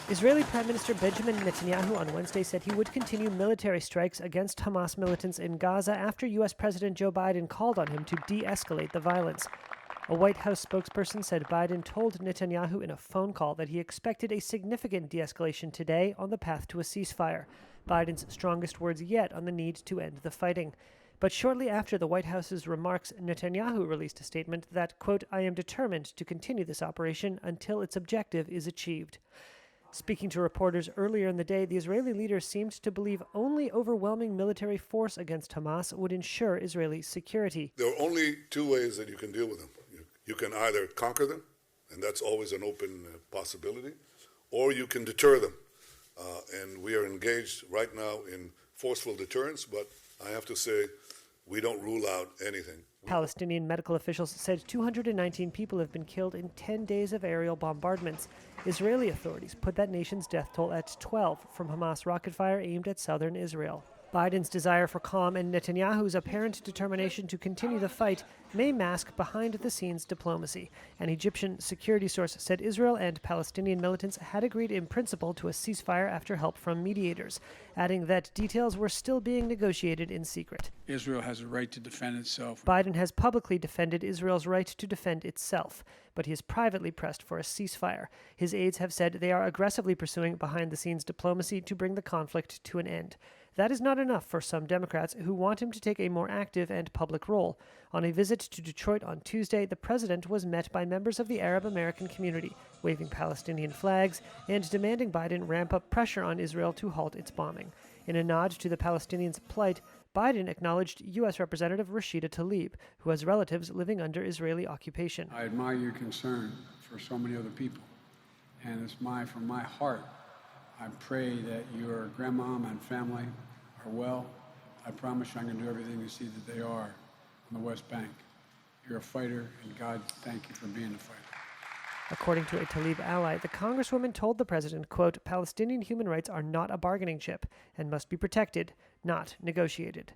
Israeli Prime Minister Benjamin Netanyahu on Wednesday said he would continue military strikes against Hamas militants in Gaza after U.S. President Joe Biden called on him to de-escalate the violence. A White House spokesperson said Biden told Netanyahu in a phone call that he expected a significant de-escalation today on the path to a ceasefire, Biden's strongest words yet on the need to end the fighting. But shortly after the White House's remarks, Netanyahu released a statement that, quote, "I am determined to continue this operation until its objective is achieved." Speaking to reporters earlier in the day, the Israeli leader seemed to believe only overwhelming military force against Hamas would ensure Israeli security. There are only two ways that you can deal with them. You can either conquer them, and that's always an open possibility, or you can deter them. And we are engaged right now in forceful deterrence, but I have to say, we don't rule out anything. Palestinian medical officials said 219 people have been killed in 10 days of aerial bombardments. Israeli authorities put that nation's death toll at 12 from Hamas rocket fire aimed at southern Israel. Biden's desire for calm and Netanyahu's apparent determination to continue the fight may mask behind-the-scenes diplomacy. An Egyptian security source said Israel and Palestinian militants had agreed in principle to a ceasefire after help from mediators, adding that details were still being negotiated in secret. Israel has a right to defend itself. Biden has publicly defended Israel's right to defend itself, but he has privately pressed for a ceasefire. His aides have said they are aggressively pursuing behind-the-scenes diplomacy to bring the conflict to an end. That is not enough for some Democrats who want him to take a more active and public role. On a visit to Detroit on Tuesday, the president was met by members of the Arab American community, waving Palestinian flags and demanding Biden ramp up pressure on Israel to halt its bombing. In a nod to the Palestinians' plight, Biden acknowledged U.S. Representative Rashida Tlaib, who has relatives living under Israeli occupation. I admire your concern for so many other people, and it's from my heart. I pray that your grandmom and family are well. I promise you I'm going to do everything to see that they are on the West Bank. You're a fighter, and God, thank you for being a fighter. According to a Tlaib ally, the congresswoman told the president, quote, "Palestinian human rights are not a bargaining chip and must be protected, not negotiated."